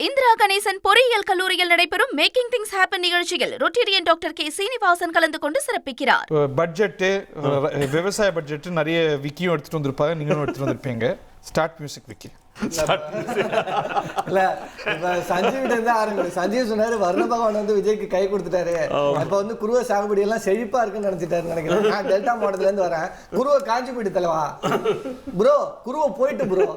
இந்திரா கணேசன் பொறியியல் கல்லூரியில் நடைபெறும் மேக்கிங் திங்ஸ் ஹேப்பன் நிகழ்ச்சியில் ரொட்டேரியன் டாக்டர் கே சீனிவாசன் கலந்து கொண்டு சிறப்பிக்கிறார். பட்ஜெட்டு, விவசாய பட்ஜெட் நிறைய விக்கியும் எடுத்துட்டு வந்திருப்பாங்க, நீங்களும் எடுத்துட்டு வந்திருப்பீங்க. Start music Vicky. இல்ல சஞ்சீவிட்ட இருந்து ஆரம்பிக்கும். சஞ்சீவ் சொன்னாரு வருண பகவான் வந்து விஜய்க்கு கை கொடுத்துட்டாரு, இப்ப வந்து குருவ சாகுபடி எல்லாம் செழிப்பா இருக்குன்னு நினைச்சிட்டாரு நினைக்கிறேன். நான் டெல்டா மாவட்டத்துல இருந்து வரேன். குருவ காஞ்சி போயிட்டு தலைவா ப்ரோ, குருவ போயிட்டு ப்ரோ,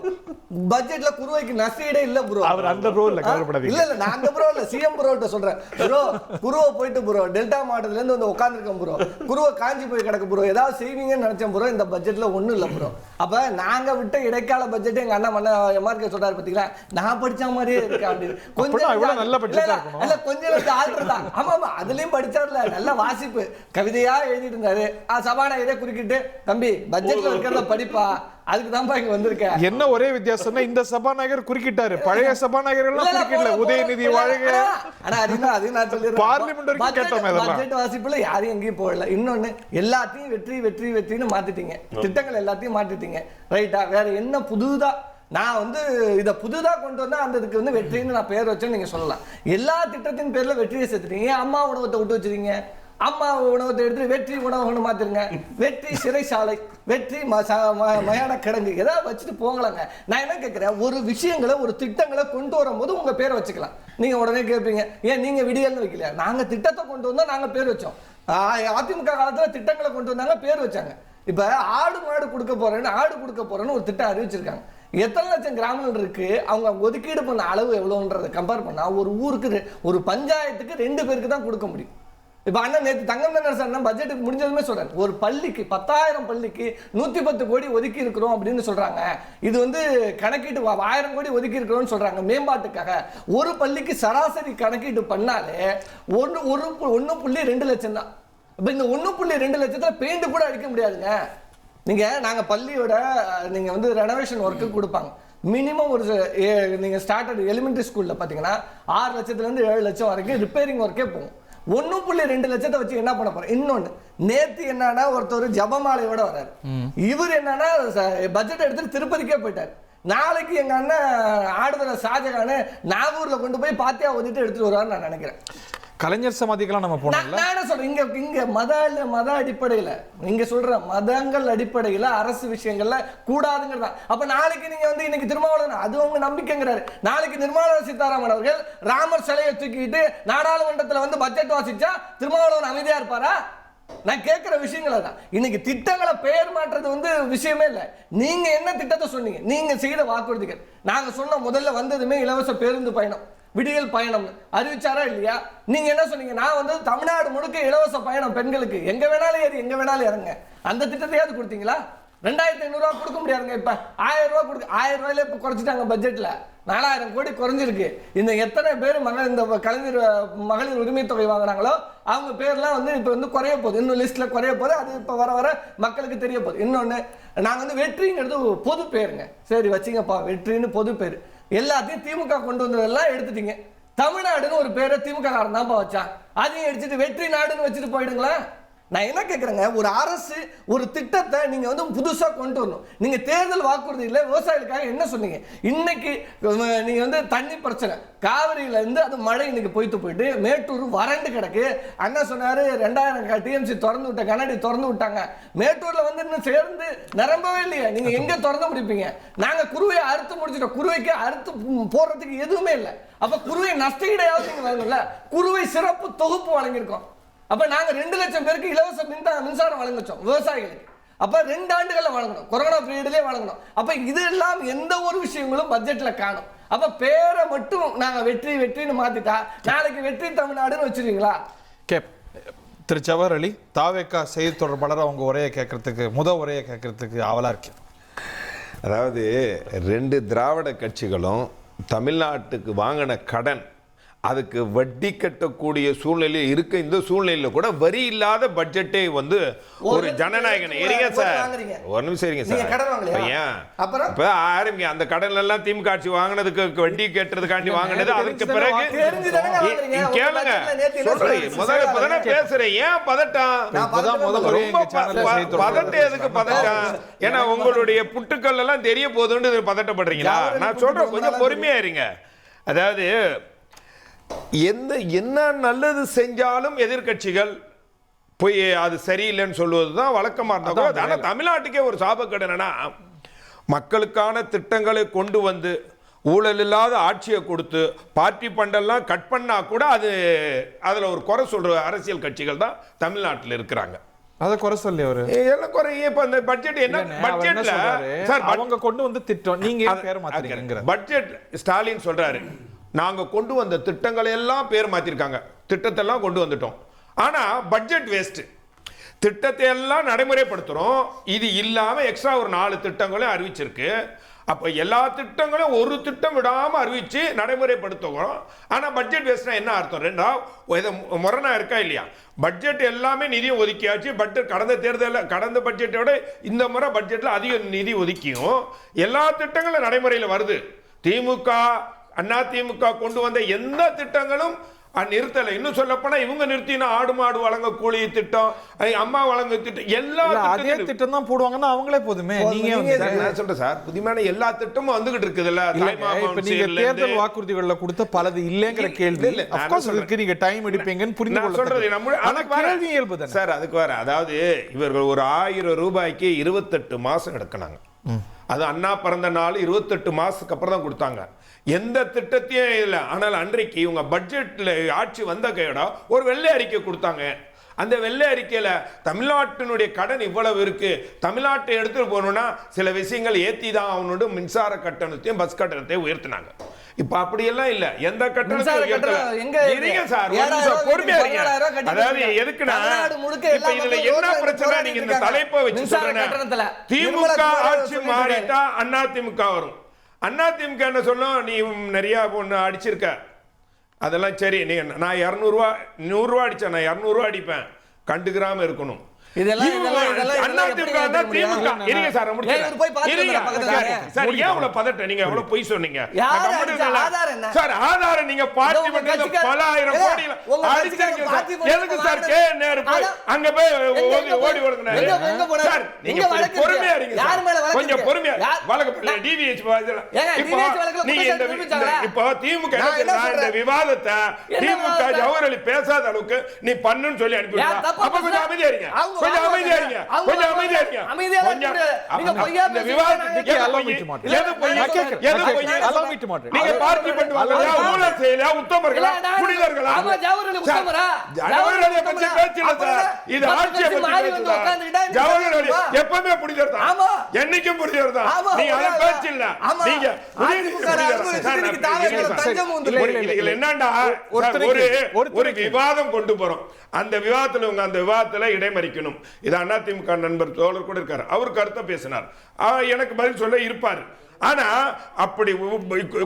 பட்ஜெட்ல குருவைக்கு நஷ்டீடே இல்ல ப்ரோ. அவர் அந்த ப்ரோ இல்ல, கவலைப்படாதீங்க. இல்ல இல்ல, நான் அந்த ப்ரோ இல்ல, சிஎம் ப்ரோ கிட்ட சொல்றேன். ப்ரோ குருவ போயிட்டு ப்ரோ, டெல்டா மாவட்டத்துல இருந்து வந்து உட்கார்ந்துருக்கேன் ப்ரோ, குருவ காஞ்சி போய் கிடக்கு ப்ரோ, ஏதாவது செய்வீங்கன்னு நினைச்சேன் ப்ரோ. இந்த பட்ஜெட்ல ஒண்ணும் இல்ல ப்ரோ. அப்ப நாங்க விட்ட இடைக்கால பட்ஜெட் எங்க அண்ணா மன்ன எம்ஆர்கே சொல்றாரு பாத்தீங்களா, நான் படிச்ச மாதிரியே இருக்கா அப்படின்னு. கொஞ்சம் நல்ல பட்ஜெட்டா இருக்கணும். இல்ல கொஞ்சம் ஆல்டர்தான். ஆமா ஆமா, அதுலயும் படிச்சார்ல, நல்ல வாசிப்பு, கவிதையா எழுதிட்டு இருந்தாரு. சபாநாயகரே குறுக்கிட்டு, தம்பி பட்ஜெட்ல இருக்கிறத படிப்பா, அதுக்கு தான் இங்க வந்திருக்கேன். என்ன ஒரே வித்தியாசம்னா இந்த சபாநாயகர் குறுக்கிட்டாரு, பழைய சபாநாயகர் எல்லாம் குறுக்கிடல. உதயநிதி வாழ்க. ஆனா அது நான் சொல்லிடுறேன், பார்லிமெண்ட் வரைக்கும் கேட்டோம். பட்ஜெட் வாசிப்புல யாரும் எங்கேயும் போகல. இன்னொன்னு, எல்லாத்தையும் வெற்றி வெற்றி வெற்றின்னு மாத்திட்டீங்க, திட்டங்கள் எல்லாத்தையும் மாத்திட்டீங்க, ரைட்டா? வேற என்ன புதுதா நான் வந்து இதை புதுதா கொண்டு வந்தா அந்த இதுக்கு வந்து வெற்றின்னு நான் பேர் வச்சேன்னு நீங்க சொல்லலாம். எல்லா திட்டத்தின் பேர்ல வெற்றியை சேர்த்துட்டீங்க. அம்மா உணவத்தை விட்டு வச்சிருக்கீங்க, அம்மா உணவத்தை எடுத்து வெற்றி உணவகம்னு மாத்திருங்க, வெற்றி சிறைசாலை, வெற்றி மயான கிடங்கு, ஏதாவது வச்சுட்டு போங்களாங்க. நான் என்ன கேட்கிறேன், ஒரு விஷயங்களை ஒரு திட்டங்களை கொண்டு வரும்போது உங்க பேரை வச்சுக்கலாம். நீங்க உடனே கேட்பீங்க, ஏன் நீங்க விடியல்னு வைக்கலையா? நாங்க திட்டத்தை கொண்டு வந்தா நாங்க பேர் வச்சோம். அதிமுக காலத்துல திட்டங்களை கொண்டு வந்தாங்க, பேர் வச்சாங்க. இப்ப ஆடு மாடு கொடுக்க போறேன்னு ஒரு திட்டம் அறிவிச்சிருக்காங்க. எத்தனை லட்சம் கிராமங்கள் இருக்கு, அவங்க ஒதுக்கீடு பண்ண அளவு எவ்வளவுன்றதை கம்பேர் பண்ணா ஒரு ஊருக்கு, ஒரு பஞ்சாயத்துக்கு 2 பேருக்கு தான் கொடுக்க முடியும். இப்ப அண்ணன் நேற்று தங்கம் தானே சார் பட்ஜெட்டுக்கு முடிஞ்சதுமே சொல்றாரு, ஒரு பள்ளிக்கு 10,000 பள்ளிக்கு 110 கோடி ஒதுக்கி இருக்கிறோம் அப்படின்னு சொல்றாங்க. இது வந்து கணக்கீட்டு 1000 கோடி ஒதுக்கி இருக்கிறோம்னு சொல்றாங்க மேம்பாட்டுக்காக. ஒரு பள்ளிக்கு சராசரி கணக்கீட்டு பண்ணாலே 1.2 லட்சம் தான். இப்ப இந்த 1.2 லட்சத்துல பெயிண்ட் கூட அடிக்க முடியாதுங்க. நாங்க பள்ளியோட நீங்க வந்து ரெனோவேஷன் ஒர்க்கு கொடுப்பாங்க. மினிமம் ஒரு நீங்க ஸ்டார்டட் எலிமெண்டரி ஸ்கூல்ல பாத்தீங்கன்னா 6 லட்சத்துல இருந்து 7 லட்சம் வரைக்கும் ரிப்பேரிங் ஒர்க்கே போகும். 1.2 லட்சத்தை வச்சு என்ன பண்ண போறோம்? இன்னொன்னு, நேத்து என்னன்னா ஒருத்தர் ஜபமாலையோட வர்றாரு, இவர் என்னன்னா பட்ஜெட் எடுத்துட்டு திருப்பதிக்கே போயிட்டாரு. நாளைக்கு எங்க அண்ணன் ஆடுதல ஷாஜகானு நாகூர்ல கொண்டு போய் பாத்தியா ஓதிட்டு எடுத்துட்டு வருவான்னு நான் நினைக்கிறேன். கலைஞர் சமாதிக்கெல்லாம் நம்ம போனோம். நான் என்ன சொல்றேன், இங்க மத அடிப்படையில, நீங்க சொல்ற மதங்கள் அடிப்படையில அரசு விஷயங்கள்ல கூடாதுங்கிறதா. அப்ப நாளைக்கு நீங்க வந்து இன்னைக்கு திருமாவளவன், அது உங்க நம்பிக்கைங்கிறாரு, நாளைக்கு நிர்மலா சீதாராமன் அவர்கள் ராமர் சிலையை தூக்கிட்டு நாடாளுமன்றத்துல வந்து பட்ஜெட் வாசிச்சா திருமாவளவன் அமைதியா இருப்பாரா? நான் கேட்கிற விஷயங்கள் தான். இன்னைக்கு திட்டங்களை பெயர் மாற்றது வந்து விஷயமே இல்லை. நீங்க என்ன திட்டத்தை சொன்னீங்க, நீங்க செய்த வாக்குறுதிகள். நாங்க சொன்ன முதல்ல வந்ததுமே இலவச பேருந்து பயணம், விடியல் பயணம் அறிவிச்சாரா இல்லையா? நீங்க என்ன சொன்னீங்க, நான் வந்து தமிழ்நாடு முழுக்க இலவச பயணம் பெண்களுக்கு, எங்க வேணாலும் ஏறி எங்க வேணாலும் இறங்க. அந்த திட்டத்தையாவது கொடுத்தீங்களா? 2500 ரூபாய் கொடுக்க முடியாதுங்க. இப்ப 1000 ரூபாய் கொடுக்க, 1000 ரூபாயில இப்ப குறைச்சிட்டாங்க பட்ஜெட்ல. 4000 கோடி குறைஞ்சிருக்கு. இந்த எத்தனை பேர் இந்த கலைஞர் மகளிர் உரிமை தொகை வாங்கினாங்களோ அவங்க பேர்லாம் வந்து இப்ப வந்து குறைய போகுது, இன்னும் லிஸ்ட்ல குறைய போகுது. அது இப்ப வர வர மக்களுக்கு தெரிய போகுது. இன்னொன்னு, நாங்க வந்து வெற்றிங்கிறது பொது பேருங்க, சரி வச்சுங்கப்பா வெற்றின்னு பொது பேரு. எல்லாத்தையும் திமுக கொண்டு வந்ததெல்லாம் எடுத்துட்டீங்க. தமிழ்நாடுன்னு ஒரு பேரை திமுக காரன் தான்ப்பா வச்சான், அதையும் எடுத்துட்டு வெற்றி நாடுன்னு வச்சுட்டு போயிடுங்களேன். நான் என்ன கேட்குறேங்க, ஒரு அரசு ஒரு திட்டத்தை நீங்க வந்து புதுசா கொண்டு வரணும். நீங்க தேர்தல் வாக்குறுதியில் விவசாயிகளுக்காக என்ன சொன்னீங்க? இன்னைக்கு நீங்க வந்து தண்ணி பிரச்சனை, காவிரியில இருந்து அது மழை இன்னைக்கு போயிட்டு மேட்டூர் வறண்டு கிடக்கு. அண்ணா சொன்னாரு 2000 டிஎம்சி திறந்து விட்ட, கனடி திறந்து விட்டாங்க. மேட்டூர்ல வந்து இன்னும் சேர்ந்து நிரம்பவே இல்லையா? நீங்க எங்க திறந்து முடிப்பீங்க? நாங்க குருவையை அறுத்து முடிச்சிட்டோம், குருவைக்கு அறுத்து போடுறதுக்கு எதுவுமே இல்லை. அப்ப குருவை நஷ்டஈடையாவது நீங்க வாங்கல, குருவை சிறப்பு தொகுப்பு வழங்கியிருக்கோம். அப்ப நாங்க 2 லட்சம் பேருக்கு இலவச மின்சாரம் வழங்கிச்சோம் விவசாயிகளுக்கு. அப்ப 2 ஆண்டுகள்ல வழங்கணும், கொரோனா பீரியட்லயே வழங்கணும். அப்ப இதெல்லாம் எந்த ஒரு விஷயங்களும் பட்ஜெட்ல காணும். அப்ப பேரை மட்டும் நாங்க வெற்றி வெற்றின்னு மாத்திட்டா நாளைக்கு வெற்றி தமிழ்நாடுன்னு வச்சிருக்கீங்களா? திரு ஜவஹர் அலி, தாவேகா செய்தி தொடர்பாளர், அவங்க உரையை கேட்கறதுக்கு ஆவலா இருக்கு. அதாவது 2 திராவிட கட்சிகளும் தமிழ்நாட்டுக்கு வாங்கின கடன், அதுக்கு வட்டி கட்டக்கூடிய சூழ்நிலை இருக்க. இந்த சூழ்நிலையில கூட வரி இல்லாத பட்ஜெட்டை வந்து ஒரு ஜனநாயகன் இருங்க சார், ஒரு நிமிஷம் இருங்க சார். இப்ப ஆரம்பிங்க, அந்த கடன் எல்லாம் திமுக ஆட்சி வாங்கினதுக்கு வட்டி கட்டுறதுக்காண்டி வாங்கினது. அதுக்கு பிறகு கேளுங்க, சொல்றேன் முதல்ல பேசுறேன். ஏன் பதட்டம்? பதட்டம் எதுக்கு பதட்டம்? ஏன்னா உங்களுடைய புட்டுக்கள் எல்லாம் தெரிய போகுதுன்னு பதட்டப்படுறீங்களா? நான் சொல்றேன், கொஞ்சம் பொறுமையா இருங்க. அதாவது என்ன நல்லது செஞ்சாலும் எதிர்க்கட்சிகள் போய் அது சரியில்லைன்னு சொல்லுவது தான் வழக்கமாக இருந்தால், ஆனால் தமிழ்நாட்டுக்கே ஒரு சாபக்கேடு என்னன்னா, மக்களுக்கான திட்டங்களை கொண்டு வந்து ஊழல் இல்லாத ஆட்சியை கொடுத்து பார்ட்டி பண்டெல்லாம் கட் பண்ணா கூட அதில் ஒரு குறை சொல்ற அரசியல் கட்சிகள் தான் தமிழ்நாட்டில் இருக்கிறாங்க. அத குறை சொல்லி அவரு எல்லாம் குறை. இப்ப இந்த பட்ஜெட் என்ன பட்ஜெட்ல சார் அவங்க கொண்டு வந்து திட்டம் நீங்க பேர் மாத்திருக்கீங்க. பட்ஜெட் ஸ்டாலின் சொல்றாரு, நாங்க கொண்டு வந்த திட்டங்களை எல்லாம் பேர் மாத்திருக்காங்க, திட்டத்தை எல்லாம் கொண்டு வந்துட்டோம், ஆனா பட்ஜெட் வேஸ்ட். திட்டத்தை எல்லாம் நடைமுறைப்படுத்துறோம், இது இல்லாம எக்ஸ்ட்ரா ஒரு 4 திட்டங்களும் அறிவிச்சிருக்கு. அப்ப எல்லா திட்டங்களும் ஒரு திட்டம் விடாம அறிவிச்சு நடைமுறைப்படுத்துகிறோம். ஆனா பட்ஜெட் வேஸ்ட்னா என்ன அர்த்தம்? ரெண்டாவது முரணா இருக்கா இல்லையா? பட்ஜெட் எல்லாமே நிதி ஒதுக்கியாச்சு. பட்ஜெட் கடந்த பட்ஜெட்டோட இந்த முறை பட்ஜெட்ல அதிக நிதி ஒதுக்கியும் எல்லா திட்டங்களும் நடைமுறையில் வருது. திமுக அண்ணா திமுக கொண்டு வந்த எந்த திட்டங்களும் நிறுத்தலை. இன்னும் சொல்ல போனா இவங்க நிறுத்தினா ஆடு மாடு வழங்க கூலி திட்டம், அம்மா வழங்க திட்டம், எல்லா அதே திட்டம் தான் போடுவாங்கன்னா அவங்களே போதுமே. நீங்க சொல்றேன் சார், புதுமையான எல்லா திட்டமும் வந்துகிட்டு இருக்குதுல்ல. இப்ப நீங்க தேர்தல் வாக்குறுதிகள்ல கொடுத்த பலது இல்லைங்கிற கேள்வி இருக்கு. நீங்க டைம் எடுப்பீங்கன்னு புரிந்து கொள்றது இயல்பு தான் சார். அதுக்கு வேற, அதாவது இவர்கள் ஒரு 1000 ரூபாய்க்கு 28 மாசம் எடுக்கிறாங்க. அது அண்ணா பிறந்த நாள் 28 மாசத்துக்கு அப்புறம் தான் கொடுத்தாங்க. எந்த திட்டத்தையும் இல்லை. ஆனால் அன்றைக்கு இவங்க பட்ஜெட்ல ஆட்சி வந்த கையோட ஒரு வெள்ளை அறிக்கை கொடுத்தாங்க. அந்த வெள்ளை அறிக்கையில தமிழ்நாட்டினுடைய கடன் இவ்வளவு இருக்கு, தமிழ்நாட்டை எடுத்துட்டு போகணும்னா சில விஷயங்கள் ஏத்தி தான் அவனோட மின்சார கட்டணத்தையும் பஸ் கட்டணத்தையும் உயர்த்தினாங்க. இப்ப அப்படியெல்லாம் இல்ல, எந்த கட்டணத்தையும் சார் பொறுமையா இருங்க. அதாவது எதுக்குன்னா இப்ப இதுல என்ன பிரச்சனை, நீங்க இந்த தலைப்பை வச்சு சொல்றேன். திமுக ஆட்சி மாறிட்டா அண்ணா திமுக வரும். அண்ணா திமுக என்ன சொல்லும், நீ நிறைய பொண்ணு அடிச்சிருக்க, அதெல்லாம் சரி, நீ நான் 200 ரூபா 100 ரூபா அடிச்சேன், நான் 200 ரூபா அடிப்பேன், கண்டுக்கிறாம இருக்கணும். பேசாத அளவுக்கு நீ பண்ணுன்னு சொல்லி அனுப்பி அமைதியா இருங்க. என்னைக்கும் என்னண்டா ஒரு விவாதம் கொண்டு போறோம், அந்த விவாதத்துல இடைமறிக்கணும். இது அதிமுக நண்பர் தோழர் கூட இருக்காரு, அவர் கருத்தை பேசினார், எனக்கு பதில் சொல்ல இருப்பாரு. ஆனா அப்படி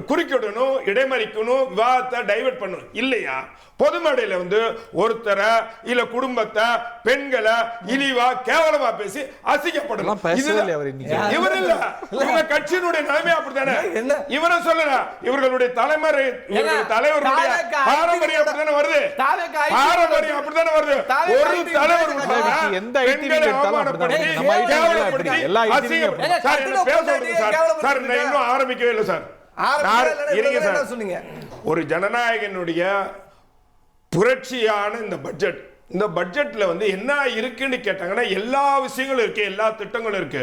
குறுக்கிடணும், இடைமறிக்கணும், விவாதத்தை டைவர்ட் பண்ணணும் இல்லையா? பொது மேடையில ஒருத்தரை இல்ல குடும்பத்தை பெண்களை இழிவா கேவலமா பேசி அசிங்கப்படலாம். இவர் இல்ல, இவங்க கட்சியினுடைய நிலைமை அப்படித்தானே. இவரை சொல்லல, இவர்களுடைய தலைமுறை தலைவருடைய பாரம்பரியம் அப்படித்தானே வருது. பாரம்பரியம் அப்படித்தானே வருது. ஒரு தலைவர் இன்னும் ஆரம்பிக்கவே இல்லை சார். ஒரு ஜனநாயகனுடைய புரட்சியான இந்த பட்ஜெட்ல என்ன இருக்குன்னு கேட்டாங்கன்னா எல்லா விஷயங்களும் இருக்கு, எல்லா திட்டங்களும் இருக்கு.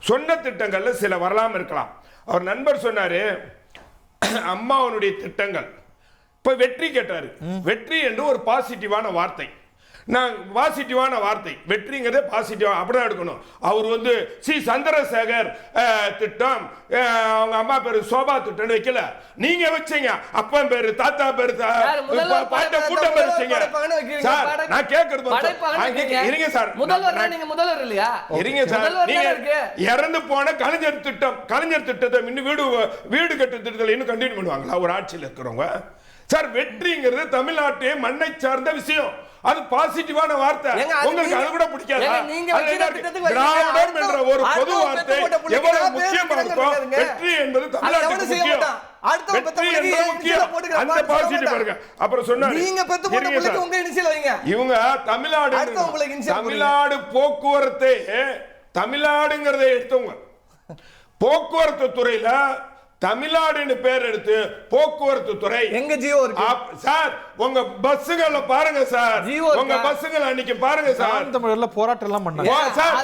சொன்ன திட்டங்கள்ல சில வரலாம இருக்கலாம். அவர் நண்பர் சொன்னாரு அம்மாவனுடைய திட்டங்கள். இப்ப வெற்றி கேட்டாரு. வெற்றி என்று ஒரு பாசிட்டிவான வார்த்தை, நான் பாசிட்டிவான வார்த்தை, வெற்றிங்கிறத பாசிட்டிவா அப்படிதான் எடுக்கணும். அவர் சி சந்திரசேகர் திட்டம், அவங்க அம்மா பேரு சோபா திட்டம் வைக்கல, நீங்க வச்சீங்க. அப்பா பேரு தாத்தா பேரு பாட்ட கூட்டம் பேரு வச்சீங்க. சார் நான் கேக்குறது இருங்க சார், முதல்வர் இல்லையா? இருங்க சார், நீங்க இறந்து போன கலைஞர் திட்டத்தை இன்னும் வீடு கட்டு திட்டத்தை இன்னும் கண்டினியூ பண்ணுவாங்களா ஒரு ஆட்சியில் இருக்கிறவங்க? சார் வெற்றிங்கிறது தமிழ்நாட்டே மண்ணை சார்ந்த விஷயம், அது பாசிட்டிவான வார்த்தை. உங்களுக்கு அது கூட பிடிக்காது. திராவிடம் என்ற ஒரு பொது வார்த்தை எவ்வளவு முக்கியமா இருக்கும். வெற்றி என்பது தமிழ்நாட்டுக்கு முக்கியம். வெற்றி என்பது முக்கியம். அந்த பாசிட்டிவ் பாருங்க. அப்புறம் சொன்னாரு இவங்க தமிழ்நாடு போக்குவரத்தை தமிழ்நாடுங்கிறதை எடுத்தவங்க. போக்குவரத்து துறையில தமிழ்நாடுன்னு பேர் எடுத்து போக்குவரத்து துறை எங்க ஜியோ இருக்கு சார் உங்க பஸ்ஸுகள பாருங்க சார் ஜியோ உங்க பஸ்ஸுகள் அன்னைக்கு பாருங்க சார் தமிழ்ல போராட்டம் எல்லாம் பண்ணாங்க சார்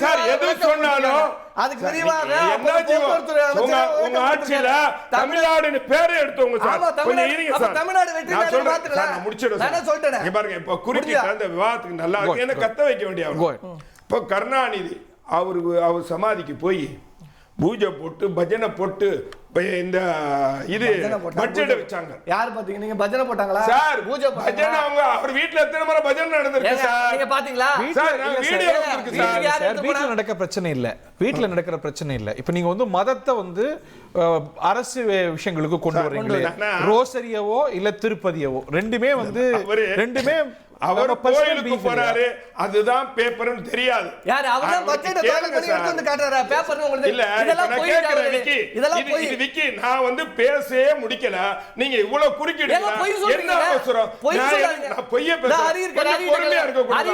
சார் எது சொன்னாலும் அதுக்கு விரிவாக உங்க ஆட்சியில தமிழ்நாடுன்னு பேரை எடுத்தவங்க சார் கொஞ்சம் இருங்க சார் தமிழ்நாடு வெற்றி நான் சொல்றேன் சார் நான் முடிச்சிடுறேன் நான் சொல்லிட்டேன் இங்க பாருங்க இப்ப குறுக்கிட்ட அந்த விவாதத்துக்கு நல்லா இருக்கு என்ன கத்த வைக்க வேண்டிய இப்போ கருணாநிதி அவர் சமாதிக்கு போய் பூஜை போட்டு பஜனை போட்டு இந்த இது பட்ஜெட் வச்சாங்க. யார் பாத்தீங்க நீங்க பஜனை போட்டாங்களா சார்? பூஜை பஜனை அவங்க அவர் வீட்ல எத்தனை முறை பஜனை நடந்துருக்கு சார்? நீங்க பாத்தீங்களா சார் வீடியோ இருக்கு சார். வீட்ல நடக்க பிரச்சனை இல்ல, வீட்ல நடக்கிற பிரச்சனை இல்ல. இப்போ நீங்க வந்து மதத்தை வந்து அரசு விஷயங்களுக்கு கொண்டு வரீங்களே, ரோசரியவோ இல்ல திருப்பதியவோ ரெண்டுமே வந்து ரெண்டுமே அவர் கோயிலுக்கு போறாரு, அதுதான் பேப்பர்னு தெரியாது. யார் அவர்தான் பட்ஜெட் தயார் பண்ணி எடுத்து வந்து காட்டுறாரா பேப்பர்னு உங்களுக்கு? இல்ல இதெல்லாம் போய் இதெல்லாம் போய் இது விக்கி நான் வந்து பேசவே முடிக்கல, நீங்க இவ்வளவு குறுக்கிடுங்க. என்ன அவசரம்? நான் பொய்யே பேசுறேன். பொறுமையா இருக்க கூடாது.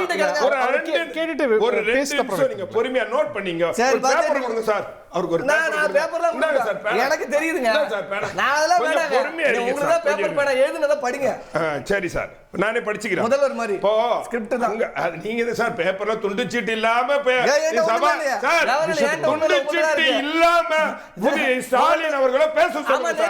ஒரு ரெண்டு நிமிஷம் நீங்க பொறுமையா நோட் பண்ணீங்க. ஒரு பேப்பர் கொடுங்க சார். அவருக்கு ஒரு பேப்பர்லாம் சார் எனக்கு தெரியுதுங்க. நான் அதெல்லாம் வேணாங்க. உங்களுக்கு தான் பேப்பர் பேனா எழுதுனத படிங்க. சரி சார், நானே படிச்சுக்கிறேன். முதல்வர் மாதிரி இப்போ ஸ்கிரிப்ட் தான். நீங்க சார் பேப்பர்ல துண்டு சீட்டு இல்லாம சார் துண்டு சீட்டு இல்லாம ஸ்டாலின் அவர்களை பேச சொல்லுங்க.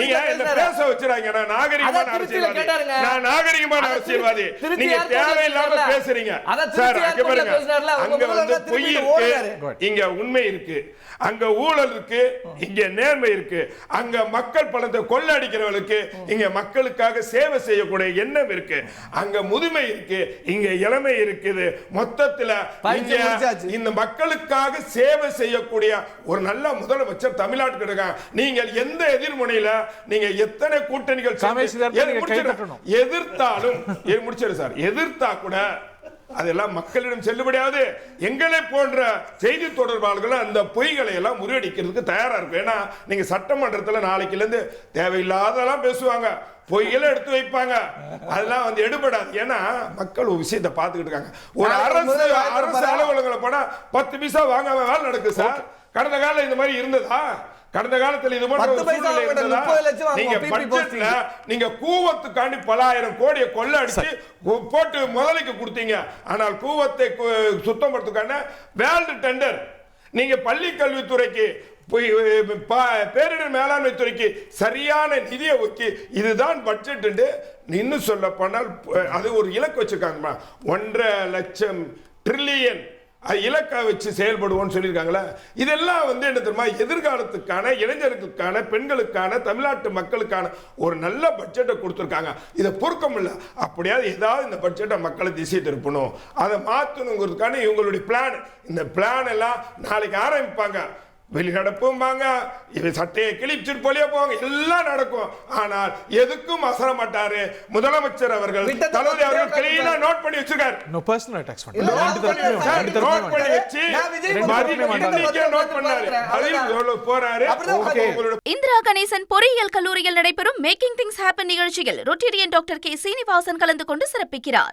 நீங்க என்ன பேச வச்சுறாங்க? நான் நாகரிகமான அரசியல்வாதி, நான் நாகரிகமான அரசியல்வாதி. நீங்க தேவையில்லாம பேசுறீங்க சார். அங்க பாருங்க, அங்க வந்து பொய் இருக்கு, இங்க உண்மை இருக்கு. அங்க ஊழல் இருக்கு, இங்க நேர்மை இருக்கு. அங்க மக்கள் பணத்தை கொள்ளடிக்கிறவர்களுக்கு இங்க மக்களுக்காக சேவை செய்யக்கூடிய எண்ணம் இருக்கு. அங்க முதுமை இருக்கு, இங்க இளமை இருக்குது. மொத்தத்துல இந்த மக்களுக்காக சேவை செய்யக்கூடிய ஒரு நல்ல முதலமைச்சர் தமிழ்நாட்டுக்கு இருக்காங்க. நீங்கள் எந்த எதிர்முனையில நீங்க எத்தனை கூட்டணிகள் எதிர்த்தாலும் முடிச்சிரு சார், எதிர்த்தா கூட அதெல்லாம் மக்களிடம் செல்லுபடியாவது. எங்களை போன்ற செய்தி தொடர்பாளர்கள் அந்த பொய்களை எல்லாம் முறியடிக்கிறதுக்கு தயாரா இருக்கும். ஏன்னா நீங்க சட்டமன்றத்தில் நாளைக்குல இருந்து தேவையில்லாதெல்லாம் பேசுவாங்க, பொய்களை எடுத்து வைப்பாங்க. அதெல்லாம் வந்து எடுபடாது. ஏன்னா மக்கள் ஒரு விஷயத்தை பார்த்துக்கிட்டு இருக்காங்க. ஒரு அரசு அலுவலகங்களை போனா 10 பைசா வாங்காம வேலை நடக்குது சார். கடந்த காலம் இந்த மாதிரி இருந்ததா? கடந்த காலத்தில் இது நீங்க கூவத்துக்காண்டி பல ஆயிரம் கோடியை கொள்ள அடிச்சு போட்டு முதலைக்கு கொடுத்தீங்க. ஆனால் கூவத்தை சுத்தப்படுத்துக்கான வேல்டு டெண்டர் நீங்க பள்ளி கல்வித்துறைக்கு பேரிடர் மேலாண்மை துறைக்கு சரியான நிதியை ஒதுக்கி இதுதான் பட்ஜெட் இன்னும் சொல்ல போனால் அது ஒரு இலக்கு வச்சிருக்காங்க. 1.5 லட்சம் ட்ரில்லியன் இலக்கை வச்சு செயல்படுவோம்னு சொல்லியிருக்காங்களே. இதெல்லாம் வந்து என்ன தெரியுமா? எதிர்காலத்துக்கான இளைஞர்களுக்கான, பெண்களுக்கான, தமிழ்நாட்டு மக்களுக்கான ஒரு நல்ல பட்ஜெட்டை கொடுத்துருக்காங்க. இதை பொறுக்கம் இல்லை. அப்படியாவது ஏதாவது இந்த பட்ஜெட்டை மக்களை திசை திருப்பணும், அதை மாற்றணுங்கிறதுக்கான இவங்களுடைய பிளான். இந்த பிளான் எல்லாம் நாளைக்கு ஆரம்பிப்பாங்க. வெளிநடப்பும்பாங்க, சட்டையை கிழிச்சிட்டு போலியே போவாங்க, எல்லாம் நடக்கும். ஆனால் எதுக்கும் அசர மாட்டாரு முதலமைச்சர் அவர்கள். தளபதி அவர்கள் கிளீனா நோட் பண்ணி வச்சிருக்காரு. நோ பர்சனல் அட்டாக்ஸ் நோட் பண்ணி வச்சு நோட் பண்ணாரு. அதில் போறாரு. இந்திரா கணேசன் பொறியியல் கல்லூரியில் நடைபெறும் மேக்கிங் திங்ஸ் ஹேப்பன் நிகழ்ச்சியில் ரொட்டேரியன் டாக்டர் கே சீனிவாசன் கலந்து கொண்டு சிறப்பிக்கிறார்.